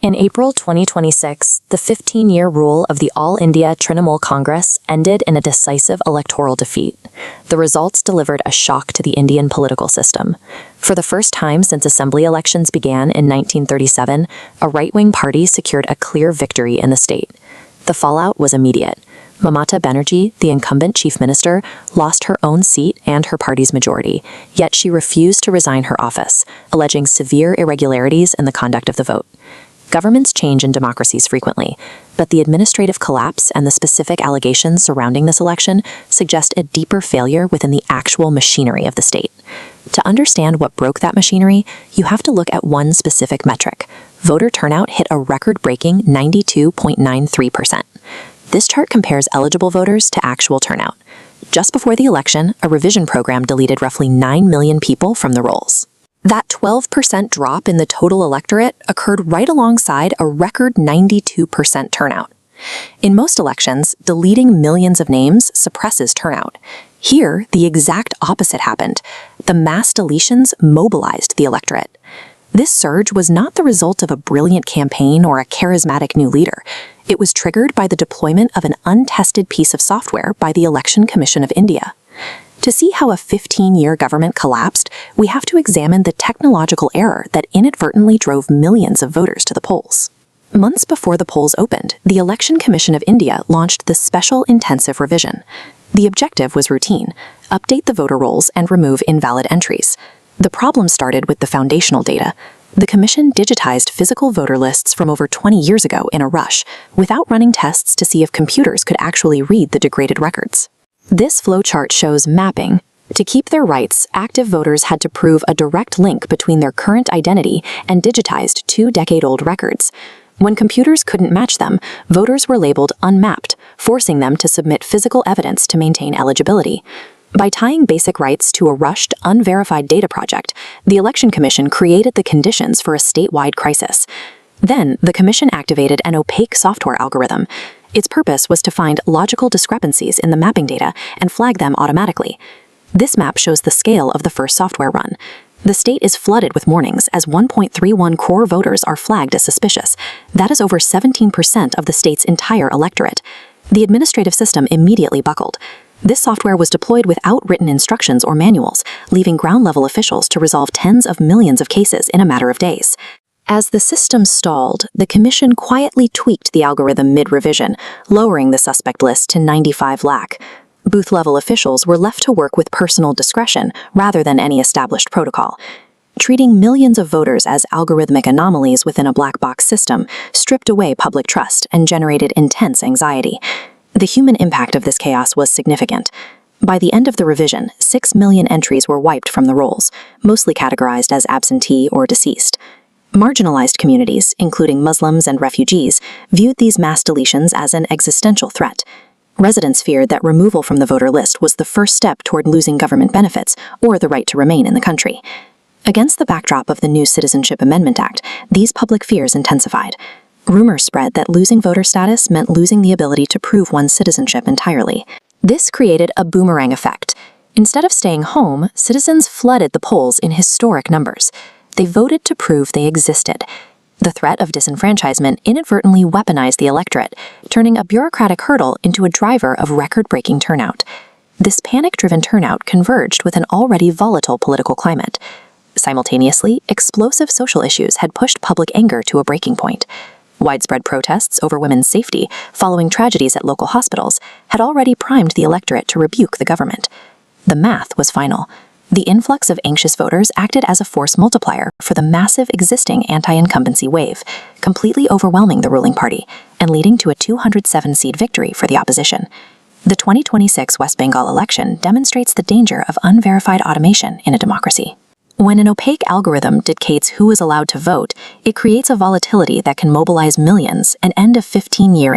In April 2026, the 15-year rule of the All India Trinamool Congress ended in a decisive electoral defeat. The results delivered a shock to the Indian political system. For the first time since assembly elections began in 1937, a right-wing party secured a clear victory in the state. The fallout was immediate. Mamata Banerjee, the incumbent chief minister, lost her own seat and her party's majority, yet she refused to resign her office, alleging severe irregularities in the conduct of the vote. Governments change in democracies frequently, but the administrative collapse and the specific allegations surrounding this election suggest a deeper failure within the actual machinery of the state. To understand what broke that machinery, you have to look at one specific metric. Voter turnout hit a record-breaking 92.93%. This chart compares eligible voters to actual turnout. Just before the election, a revision program deleted roughly 9 million people from the rolls. That 12% drop in the total electorate occurred right alongside a record 92% turnout. In most elections, deleting millions of names suppresses turnout. Here, the exact opposite happened. The mass deletions mobilized the electorate. This surge was not the result of a brilliant campaign or a charismatic new leader. It was triggered by the deployment of an untested piece of software by the Election Commission of India. To see how a 15-year government collapsed, we have to examine the technological error that inadvertently drove millions of voters to the polls. Months before the polls opened, the Election Commission of India launched the Special Intensive Revision. The objective was routine: update the voter rolls and remove invalid entries. The problem started with the foundational data. The Commission digitized physical voter lists from over 20 years ago in a rush, without running tests to see if computers could actually read the degraded records. This flowchart shows mapping. To keep their rights, active voters had to prove a direct link between their current identity and digitized 2-decade-old records. When computers couldn't match them, voters were labeled unmapped, forcing them to submit physical evidence to maintain eligibility. By tying basic rights to a rushed, unverified data project, the Election Commission created the conditions for a statewide crisis. Then, the Commission activated an opaque software algorithm. Its purpose was to find logical discrepancies in the mapping data and flag them automatically. This map shows the scale of the first software run. The state is flooded with warnings as 1.31 crore voters are flagged as suspicious. That is over 17% of the state's entire electorate. The administrative system immediately buckled. This software was deployed without written instructions or manuals, leaving ground-level officials to resolve tens of millions of cases in a matter of days. As the system stalled, the Commission quietly tweaked the algorithm mid-revision, lowering the suspect list to 95 lakh. Booth-level officials were left to work with personal discretion rather than any established protocol. Treating millions of voters as algorithmic anomalies within a black box system stripped away public trust and generated intense anxiety. The human impact of this chaos was significant. By the end of the revision, 6 million entries were wiped from the rolls, mostly categorized as absentee or deceased. Marginalized communities, including Muslims and refugees, viewed these mass deletions as an existential threat. Residents feared that removal from the voter list was the first step toward losing government benefits or the right to remain in the country. Against the backdrop of the new Citizenship Amendment Act, these public fears intensified. Rumors spread that losing voter status meant losing the ability to prove one's citizenship entirely. This created a boomerang effect. Instead of staying home, citizens flooded the polls in historic numbers. They voted to prove they existed. The threat of disenfranchisement inadvertently weaponized the electorate, turning a bureaucratic hurdle into a driver of record-breaking turnout. This panic-driven turnout converged with an already volatile political climate. Simultaneously, explosive social issues had pushed public anger to a breaking point. Widespread protests over women's safety, following tragedies at local hospitals, had already primed the electorate to rebuke the government. The math was final. The influx of anxious voters acted as a force multiplier for the massive existing anti-incumbency wave, completely overwhelming the ruling party and leading to a 207-seat victory for the opposition. The 2026 West Bengal election demonstrates the danger of unverified automation in a democracy. When an opaque algorithm dictates who is allowed to vote, it creates a volatility that can mobilize millions and end a 15-year